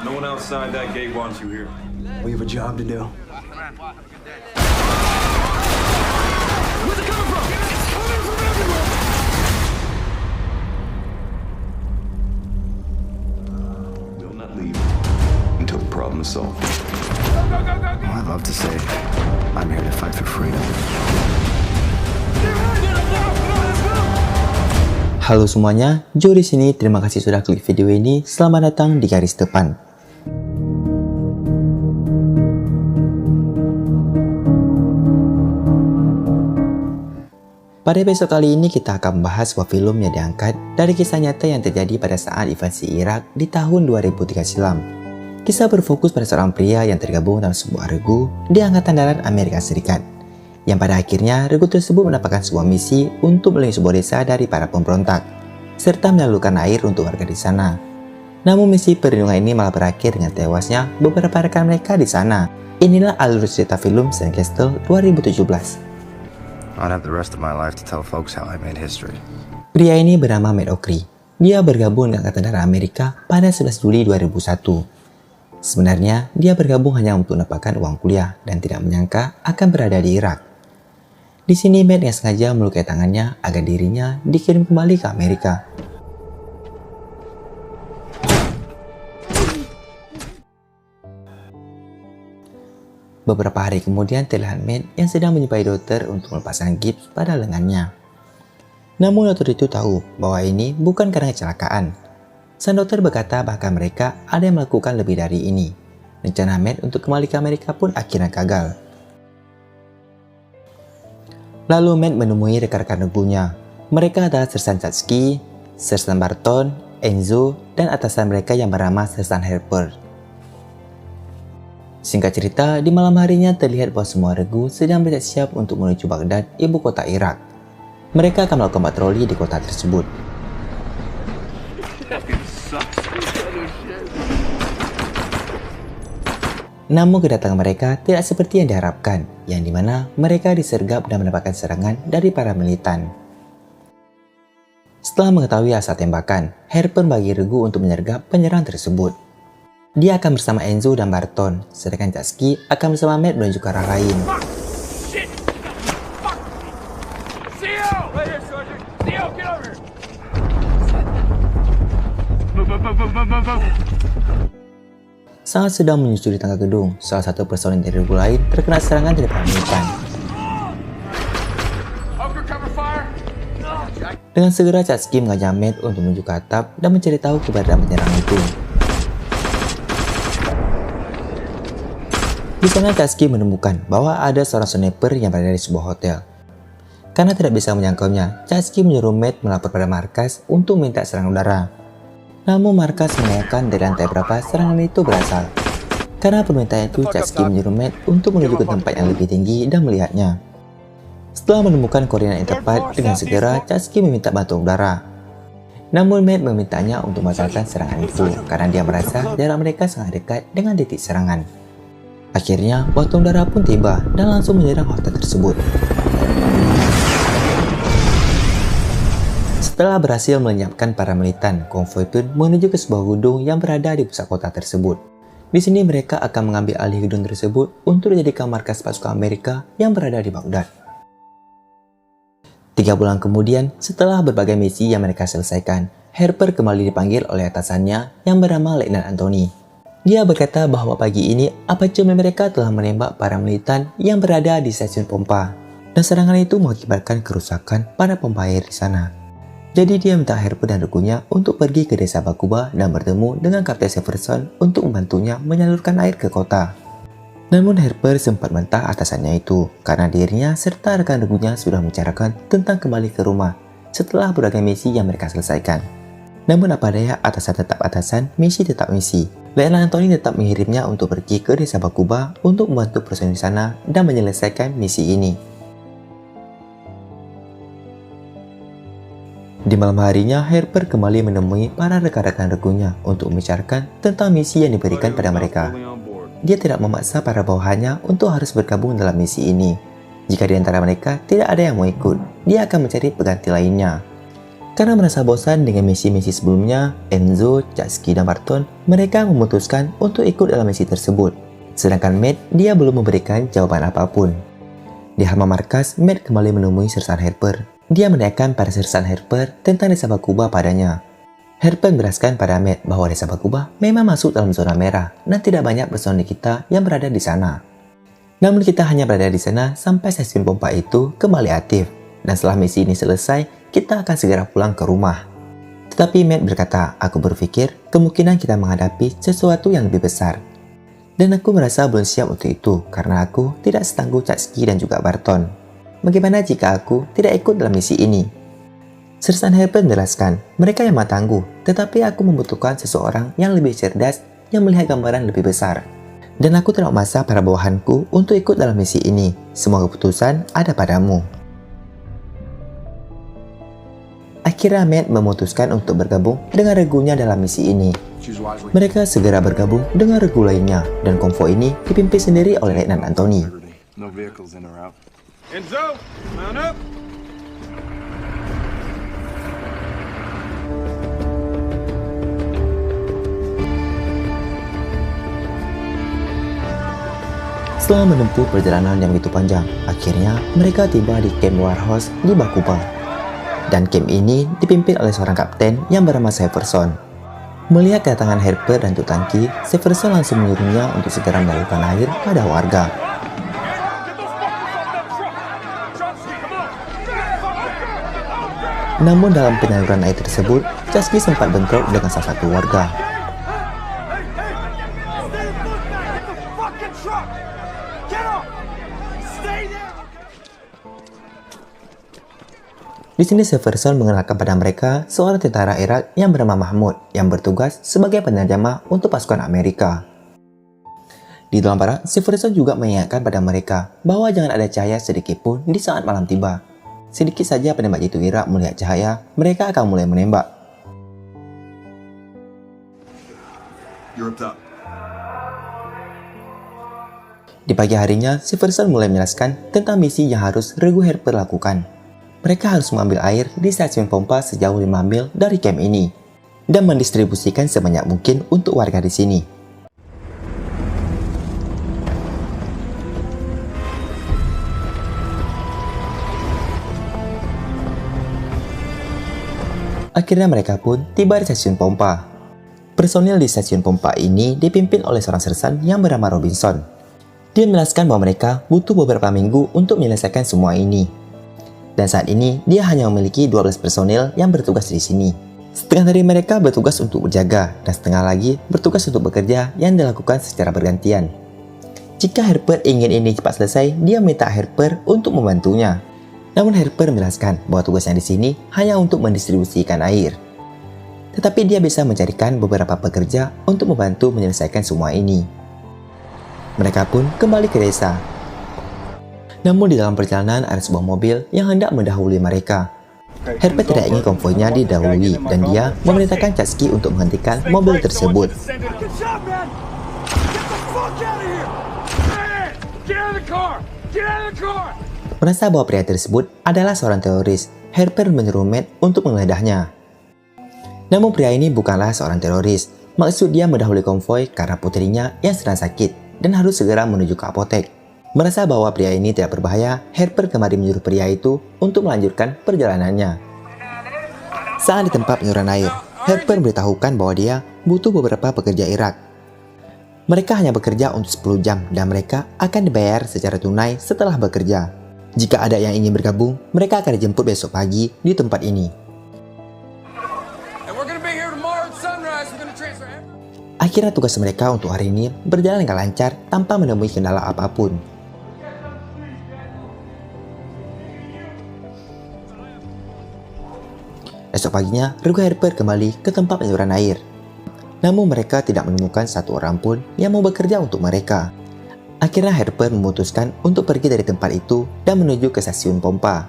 No one outside that gate wants you here. We have a job to do. Where's it coming from? It's coming from everywhere! Will not leave until the problem is solved. Well, I'd love to say I'm here to fight for freedom. Halo semuanya, Joe di sini. Terima kasih sudah klik video ini. Selamat datang di garis depan. Pada episode kali ini kita akan membahas sebuah film yang diangkat dari kisah nyata yang terjadi pada saat invasi Irak di tahun 2003 silam. Kisah berfokus pada seorang pria yang tergabung dalam sebuah regu di Angkatan Darat Amerika Serikat, yang pada akhirnya regu tersebut mendapatkan sebuah misi untuk melindungi sebuah desa dari para pemberontak, serta menyalurkan air untuk warga di sana. Namun misi perlindungan ini malah berakhir dengan tewasnya beberapa rekan mereka di sana. Inilah alur cerita film Sandcastle 2017. I'd have the rest of my life to tell folks how I made history. Pria ini bernama Matt Ockery. Dia bergabung dengan Angkatan Darat Amerika pada 11 Juli 2001. Sebenarnya, dia bergabung hanya untuk mendapatkan uang kuliah dan tidak menyangka akan berada di Irak. Di sini Matt yang sengaja melukai tangannya agar dirinya dikirim kembali ke Amerika. Beberapa hari kemudian terlihat Matt yang sedang menjumpai dokter untuk melepaskan gips pada lengannya. Namun dokter itu tahu bahwa ini bukan karena kecelakaan. Sang dokter berkata bahkan mereka ada yang melakukan lebih dari ini. Rencana Matt untuk kembali ke Amerika pun akhirnya gagal. Lalu Matt menemui rekan-rekan regunya. Mereka adalah Sersan Chatsky, Sersan Barton, Enzo, dan atasan mereka yang bernama Sersan Harper. Singkat cerita, di malam harinya terlihat bahwa semua regu sedang bersiap untuk menuju Baghdad, ibu kota Irak. Mereka akan melakukan patroli di kota tersebut. Namun kedatangan mereka tidak seperti yang diharapkan, yang dimana mereka disergap dan mendapatkan serangan dari para militan. Setelah mengetahui asal tembakan, Harper bagi regu untuk menyergap penyerang tersebut. Dia akan bersama Enzo dan Barton, sedangkan Chatsky akan bersama Matt menuju ke arah lain. Saat sedang menyusuri tangga gedung, salah satu personil dari regu lain terkena serangan dari para militan. Dengan segera Chatsky mengajak Matt untuk menuju ke atap dan mencari tahu keberadaan penyerang itu. Di sana Chatsky menemukan bahwa ada seorang sniper yang berada di sebuah hotel. Karena tidak bisa menjangkaunya, Chatsky menyuruh Matt melapor pada markas untuk minta serangan udara. Namun markas menanyakan dari lantai berapa serangan itu berasal. Karena permintaan itu, Chatsky menyuruh Matt untuk menuju ke tempat yang lebih tinggi dan melihatnya. Setelah menemukan koordinat yang tepat, dengan segera Chatsky meminta bantuan udara. Namun Matt memintanya untuk membatalkan serangan itu karena dia merasa jarak mereka sangat dekat dengan titik serangan. Akhirnya, bantuan udara pun tiba dan langsung menyerang hotel tersebut. Setelah berhasil melenyapkan para militan, konvoi pun menuju ke sebuah gedung yang berada di pusat kota tersebut. Di sini mereka akan mengambil alih gedung tersebut untuk dijadikan markas pasukan Amerika yang berada di Baghdad. 3 bulan kemudian, setelah berbagai misi yang mereka selesaikan, Harper kembali dipanggil oleh atasannya yang bernama Letnan Anthony. Dia berkata bahwa pagi ini apartemen mereka telah menembak para militan yang berada di stasiun pompa, dan serangan itu mengakibatkan kerusakan pada pompa air di sana. Jadi dia minta Harper dan regunya untuk pergi ke desa Bakuba dan bertemu dengan Kapten Severson untuk membantunya menyalurkan air ke kota. Namun Harper sempat mentah atasannya itu karena dirinya serta rekan regunya sudah membicarakan tentang kembali ke rumah setelah berbagai misi yang mereka selesaikan. Namun apa daya, atasan tetap atasan, misi tetap misi. Letnan Anthony tetap mengirimnya untuk pergi ke desa Bakuba untuk membantu personil di sana dan menyelesaikan misi ini. Di malam harinya, Harper kembali menemui para rekan-rekan regunya untuk membicarakan tentang misi yang diberikan pada mereka. Dia tidak memaksa para bawahannya untuk harus bergabung dalam misi ini. Jika di antara mereka tidak ada yang mau ikut, dia akan mencari pengganti lainnya. Karena merasa bosan dengan misi-misi sebelumnya, Enzo, Chatsky, dan Barton, mereka memutuskan untuk ikut dalam misi tersebut. Sedangkan Matt, dia belum memberikan jawaban apapun. Di halaman markas, Matt kembali menemui Sersan Harper. Dia menanyakan pada Sersan Harper tentang desa Bakuba padanya. Harper menjelaskan pada Matt bahwa desa Bakuba memang masuk dalam zona merah dan tidak banyak personil kita yang berada di sana. Namun kita hanya berada di sana sampai stasiun pompa itu kembali aktif. Dan setelah misi ini selesai, kita akan segera pulang ke rumah. Tetapi Matt berkata, aku berpikir kemungkinan kita menghadapi sesuatu yang lebih besar. Dan aku merasa belum siap untuk itu karena aku tidak setangguh Chatsky dan juga Barton. Bagaimana jika aku tidak ikut dalam misi ini? Sersan Harper menjelaskan, mereka memang tangguh, tetapi aku membutuhkan seseorang yang lebih cerdas yang melihat gambaran lebih besar. Dan aku tidak memaksa para bawahanku untuk ikut dalam misi ini. Semua keputusan ada padamu. Akhirnya Matt memutuskan untuk bergabung dengan regunya dalam misi ini. Mereka segera bergabung dengan regu lainnya, dan konvoi ini dipimpin sendiri oleh Letnan Anthony. No vehicles in or out. Enzo, mount up. Setelah menempuh perjalanan yang begitu panjang, akhirnya mereka tiba di Camp Warhorse di Bakuba. Dan camp ini dipimpin oleh seorang kapten yang bernama Severson. Melihat kedatangan Harper dan Tutanki, Severson langsung menyuruhnya untuk segera menyalurkan air pada warga. Namun dalam penyaluran air tersebut, Chatsky sempat bentrok dengan salah satu warga. Di sini Severson mengenalkan pada mereka seorang tentara Irak yang bernama Mahmud yang bertugas sebagai penerjemah untuk pasukan Amerika. Di dalam barak, Severson juga mengingatkan pada mereka bahwa jangan ada cahaya sedikit pun di saat malam tiba. Sedikit saja penembak jitu Irak melihat cahaya, mereka akan mulai menembak. You're up top. Di pagi harinya, Severson mulai menjelaskan tentang misi yang harus regu Harper lakukan. Mereka harus mengambil air di stasiun pompa sejauh 5 mil dari camp ini dan mendistribusikan sebanyak mungkin untuk warga di sini. Akhirnya mereka pun tiba di stasiun pompa. Personil di stasiun pompa ini dipimpin oleh seorang sersan yang bernama Robinson. Dia menjelaskan bahwa mereka butuh beberapa minggu untuk menyelesaikan semua ini. Dan saat ini, dia hanya memiliki 12 personil yang bertugas di sini. Setengah dari mereka bertugas untuk berjaga, dan setengah lagi bertugas untuk bekerja yang dilakukan secara bergantian. Jika Harper ingin ini cepat selesai, dia minta Harper untuk membantunya. Namun Harper menjelaskan bahwa tugasnya di sini hanya untuk mendistribusikan air. Tetapi dia bisa mencarikan beberapa pekerja untuk membantu menyelesaikan semua ini. Mereka pun kembali ke desa. Namun di dalam perjalanan ada sebuah mobil yang hendak mendahului mereka. Harper tidak ingin konvoinya didahului dan dia memerintahkan Chatsky untuk menghentikan mobil tersebut. Merasa bahwa pria tersebut adalah seorang teroris, Harper menyuruh Matt untuk menggeledahnya. Namun pria ini bukanlah seorang teroris. Maksud dia mendahului konvoi karena putrinya yang sedang sakit dan harus segera menuju ke apotek. Merasa bahwa pria ini tidak berbahaya, Harper kembali menyuruh pria itu untuk melanjutkan perjalanannya. Saat di tempat penyaluran air, Harper memberitahukan bahwa dia butuh beberapa pekerja Irak. Mereka hanya bekerja untuk 10 jam dan mereka akan dibayar secara tunai setelah bekerja. Jika ada yang ingin bergabung, mereka akan dijemput besok pagi di tempat ini. Akhirnya tugas mereka untuk hari ini berjalan dengan lancar tanpa menemui kendala apapun. Esok paginya, regu Harper kembali ke tempat penyaluran air. Namun mereka tidak menemukan satu orang pun yang mau bekerja untuk mereka. Akhirnya Harper memutuskan untuk pergi dari tempat itu dan menuju ke stasiun pompa.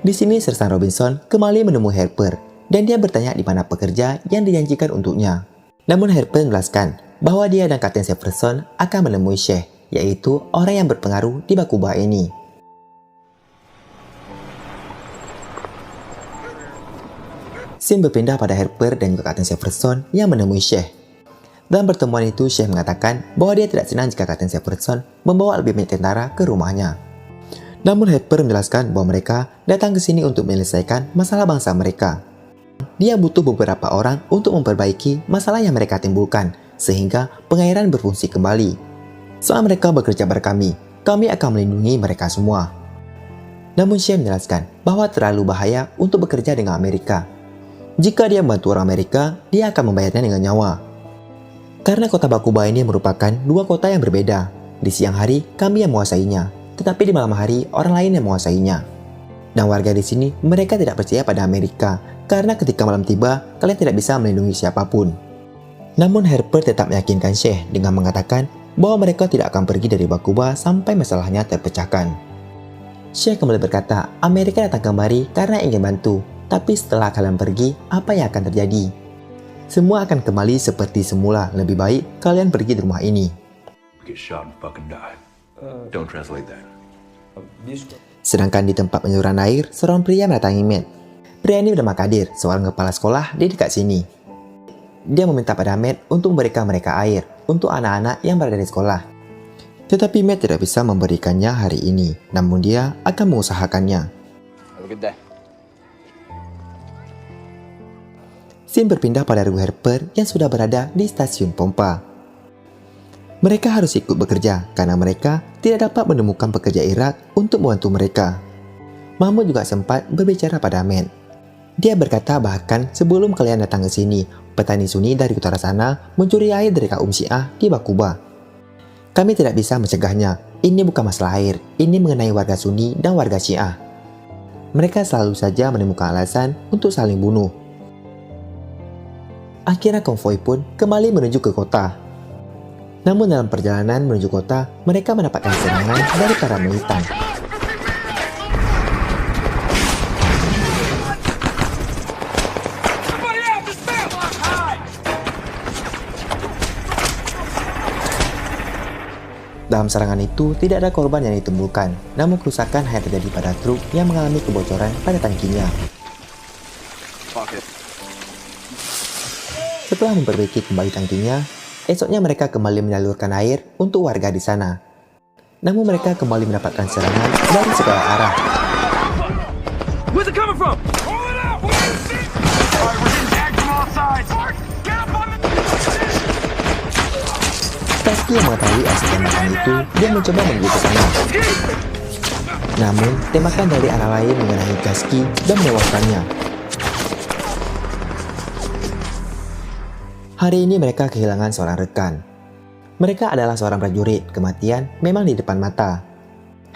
Di sini Sersan Robinson kembali menemui Harper dan dia bertanya di mana pekerja yang dijanjikan untuknya. Namun Harper menjelaskan bahwa dia dan Kapten Severson akan menemui Sheikh, yaitu orang yang berpengaruh di Bakuba ini. Scene berpindah pada Harper dan juga Kapten Severson yang menemui Sheikh. Dalam pertemuan itu, Sheikh mengatakan bahwa dia tidak senang jika Kapten Severson membawa lebih banyak tentara ke rumahnya. Namun Harper menjelaskan bahwa mereka datang ke sini untuk menyelesaikan masalah bangsa mereka. Dia butuh beberapa orang untuk memperbaiki masalah yang mereka timbulkan, sehingga pengairan berfungsi kembali. Soal mereka bekerja pada kami akan melindungi mereka semua. Namun Sheikh menjelaskan bahwa terlalu bahaya untuk bekerja dengan Amerika. Jika dia membantu orang Amerika, dia akan membayarnya dengan nyawa. Karena kota Bakuba ini merupakan dua kota yang berbeda. Di siang hari, kami yang menguasainya, tetapi di malam hari, orang lain yang menguasainya. Dan warga di sini, mereka tidak percaya pada Amerika, karena ketika malam tiba, kalian tidak bisa melindungi siapapun. Namun Harper tetap meyakinkan Sheikh dengan mengatakan bahwa mereka tidak akan pergi dari Bakuba sampai masalahnya terpecahkan. Sheikh kembali berkata, Amerika datang kemari karena ingin bantu, tapi setelah kalian pergi, apa yang akan terjadi? Semua akan kembali seperti semula. Lebih baik kalian pergi dari rumah ini. Get shot and fucking die. Don't translate that. Sedangkan di tempat penyaluran air, seorang pria mendatangi Matt. Pria ini bernama Kadir, seorang kepala sekolah di dekat sini. Dia meminta pada Matt untuk memberikan mereka air untuk anak-anak yang berada di sekolah. Tetapi Matt tidak bisa memberikannya hari ini, namun dia akan mengusahakannya. Have a good day. Scene berpindah pada regu Harper yang sudah berada di stasiun pompa. Mereka harus ikut bekerja karena mereka tidak dapat menemukan pekerja Irak untuk membantu mereka. Mahmud juga sempat berbicara pada Matt. Dia berkata bahkan sebelum kalian datang ke sini, petani Sunni dari utara sana mencuri air dari kaum Syiah di Bakuba. Kami tidak bisa mencegahnya. Ini bukan masalah air, ini mengenai warga Sunni dan warga Syiah. Mereka selalu saja menemukan alasan untuk saling bunuh. Akhirnya konvoi pun kembali menuju ke kota. Namun dalam perjalanan menuju kota, mereka mendapatkan serangan dari para militan. Dalam serangan itu, tidak ada korban yang ditemukan, namun kerusakan hanya terjadi pada truk yang mengalami kebocoran pada tangkinya. Setelah memperbaiki kembali tangkinya, esoknya mereka kembali menyalurkan air untuk warga di sana. Namun mereka kembali mendapatkan serangan dari segala arah. Where's it coming from? Taski yang mengetahui aksi tembakan itu, dia mencoba menuju ke sana. Namun, tembakan dari arah lain mengenai Taski dan menewaskannya. Hari ini mereka kehilangan seorang rekan. Mereka adalah seorang prajurit, kematian memang di depan mata.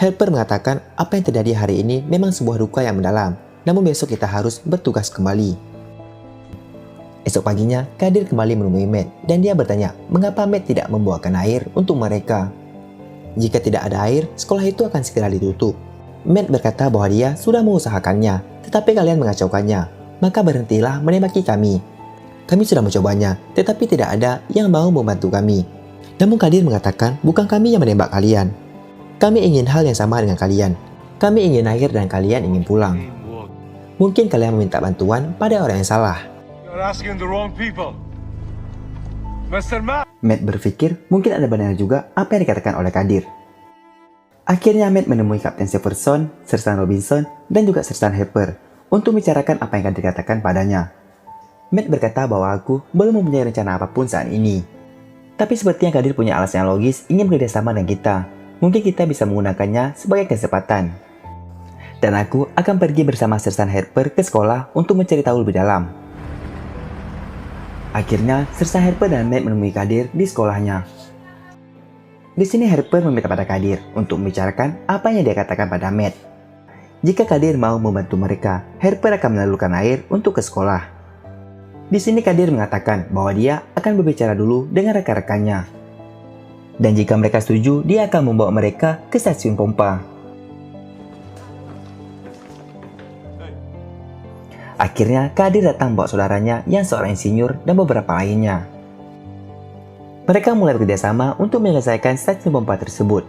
Harper mengatakan apa yang terjadi hari ini memang sebuah duka yang mendalam, namun besok kita harus bertugas kembali. Esok paginya, Kadir kembali menemui Matt dan dia bertanya mengapa Matt tidak membawakan air untuk mereka. Jika tidak ada air, sekolah itu akan segera ditutup. Matt berkata bahwa dia sudah mengusahakannya, tetapi kalian mengacaukannya, maka berhentilah menembaki kami. Kami sudah mencobanya, tetapi tidak ada yang mau membantu kami. Namun Kadir mengatakan bukan kami yang menembak kalian. Kami ingin hal yang sama dengan kalian. Kami ingin air dan kalian ingin pulang. Mungkin kalian meminta bantuan pada orang yang salah. Matt berpikir mungkin ada benar juga apa yang dikatakan oleh Kadir. Akhirnya Matt menemui Kapten Severson, Sersan Robinson, dan juga Sersan Harper untuk membicarakan apa yang akan dikatakan padanya. Matt berkata bahwa aku belum mempunyai rencana apapun saat ini. Tapi seperti yang Kadir punya alasan yang logis ingin bekerjasama dengan kita. Mungkin kita bisa menggunakannya sebagai kesempatan. Dan aku akan pergi bersama Sersan Harper ke sekolah untuk mencari tahu lebih dalam. Akhirnya, Sersan Harper dan Matt menemui Kadir di sekolahnya. Di sini Harper meminta pada Kadir untuk membicarakan apa yang dia katakan pada Matt. Jika Kadir mau membantu mereka, Harper akan menyalurkan air untuk ke sekolah. Di sini Kadir mengatakan bahwa dia akan berbicara dulu dengan rekan-rekannya. Dan jika mereka setuju, dia akan membawa mereka ke stasiun pompa. Akhirnya Kadir datang membawa saudaranya yang seorang insinyur dan beberapa lainnya. Mereka mulai bekerjasama untuk menyelesaikan stasiun pompa tersebut.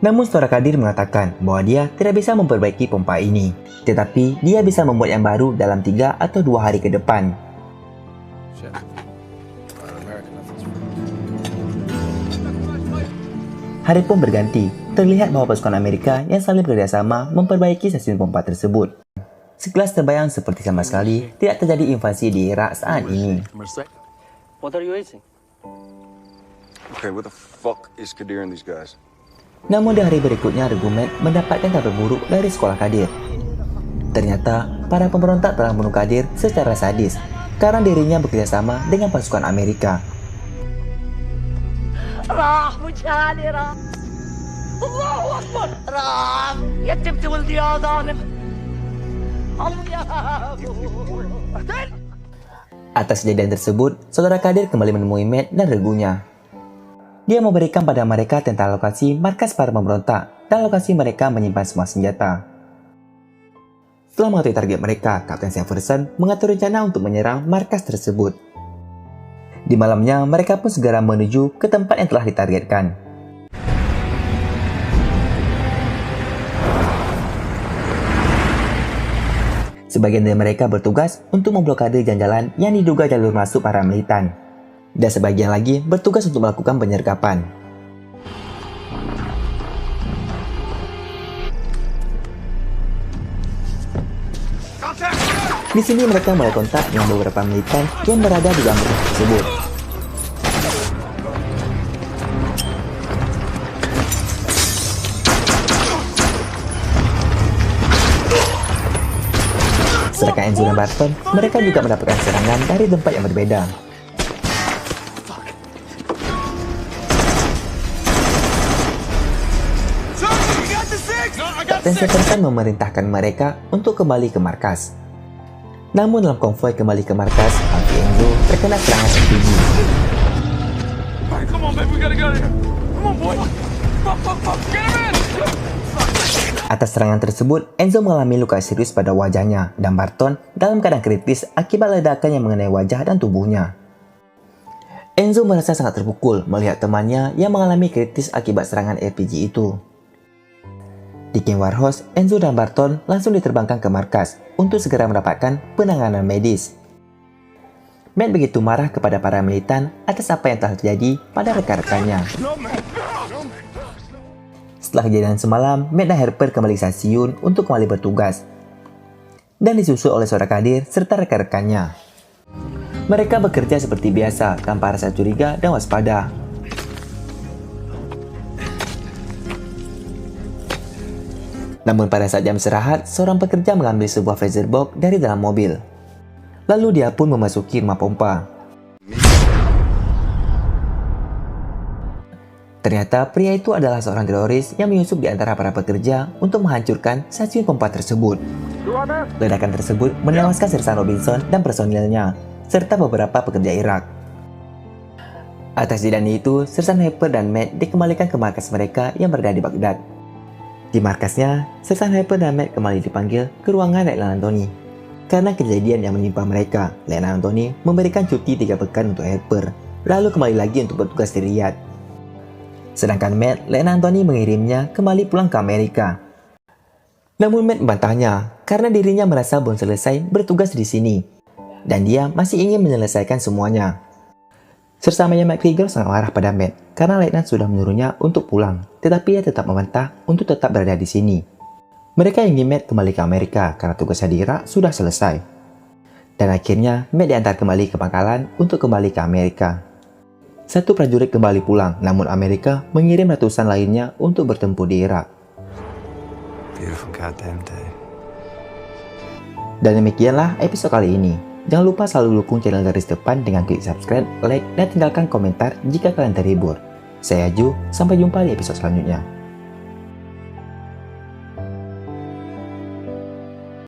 Namun saudara Kadir mengatakan bahwa dia tidak bisa memperbaiki pompa ini, tetapi dia bisa membuat yang baru dalam 3 atau 2 hari ke depan. Hari pun berganti. Terlihat bahwa pasukan Amerika yang saling bekerjasama memperbaiki stasiun pompa tersebut. Sekilas terbayang seperti sama sekali tidak terjadi invasi di Irak saat ini. What are you eating? Okay, what the fuck is Kadir and these guys? Namun di hari berikutnya regu Matt mendapatkan kabar buruk dari sekolah Kadir. Ternyata para pemberontak telah membunuh Kadir secara sadis karena dirinya bekerjasama dengan pasukan Amerika. راح وجهالي راح الله اكبر راح يتمت ولدي يا ظالم الله Atas kejadian tersebut, saudara Kadir kembali menemui Matt dan regunya. Dia memberikan pada mereka tentang lokasi markas para pemberontak dan lokasi mereka menyimpan semua senjata. Setelah mengetahui target mereka, Kapten Severson mengatur rencana untuk menyerang markas tersebut. Di malamnya, mereka pun segera menuju ke tempat yang telah ditargetkan. Sebagian dari mereka bertugas untuk memblokade jalan-jalan yang diduga jalur masuk para militan. Dan sebagian lagi bertugas untuk melakukan penyergapan. Di sini mereka mulai kontak dengan beberapa militan yang berada di dalam rumah tersebut. Sedangkan Enzo dan Barton, mereka juga mendapatkan serangan dari tempat yang berbeda. Kapten Severson memerintahkan mereka untuk kembali ke markas. Namun dalam konvoi kembali ke markas, Alfie Enzo terkena serangan RPG. Come on, baby, we gotta get out of here. Come on, boy. Fuck, get him in. Atas serangan tersebut, Enzo mengalami luka serius pada wajahnya dan Barton dalam keadaan kritis akibat ledakan yang mengenai wajah dan tubuhnya. Enzo merasa sangat terpukul melihat temannya yang mengalami kritis akibat serangan RPG itu. Di King Warhorse, Enzo dan Barton langsung diterbangkan ke markas untuk segera mendapatkan penanganan medis. Matt begitu marah kepada para militan atas apa yang telah terjadi pada rekan-rekannya. Setelah kejadian semalam, Matt dan Harper kembali ke stasiun untuk kembali bertugas dan disusul oleh saudara Kadir serta rekan-rekannya. Mereka bekerja seperti biasa tanpa rasa curiga dan waspada. Namun pada saat jam istirahat, seorang pekerja mengambil sebuah freezer box dari dalam mobil. Lalu dia pun memasuki rumah pompa. Ternyata pria itu adalah seorang teroris yang menyusup di antara para pekerja untuk menghancurkan stasiun pompa tersebut. Ledakan tersebut menewaskan Sersan Robinson dan personilnya, serta beberapa pekerja Irak. Atas kejadian itu, Sersan Harper dan Matt dikembalikan ke markas mereka yang berada di Baghdad. Di markasnya, Sersan Harper dan Matt kembali dipanggil ke ruangan Letnan Anthony. Karena kejadian yang menimpa mereka, Letnan Anthony memberikan cuti 3 pekan untuk Harper, lalu kembali lagi untuk bertugas di Riyadh. Sedangkan Matt, Letnan Anthony mengirimnya kembali pulang ke Amerika. Namun Matt membantahnya karena dirinya merasa belum selesai bertugas di sini, dan dia masih ingin menyelesaikan semuanya. Sersamanya McGregor sangat marah pada Matt karena Letnan sudah menyuruhnya untuk pulang, tetapi ia tetap membantah untuk tetap berada di sini. Mereka ingin Matt kembali ke Amerika karena tugasnya di Irak sudah selesai. Dan akhirnya Matt diantar kembali ke pangkalan untuk kembali ke Amerika. 1 prajurit kembali pulang, namun Amerika mengirim ratusan lainnya untuk bertempur di Irak. Beautiful goddamn day. Dan demikianlah episode kali ini. Jangan lupa selalu dukung channel Garis Depan dengan klik subscribe, like, dan tinggalkan komentar jika kalian terhibur. Saya Ju, sampai jumpa di episode selanjutnya.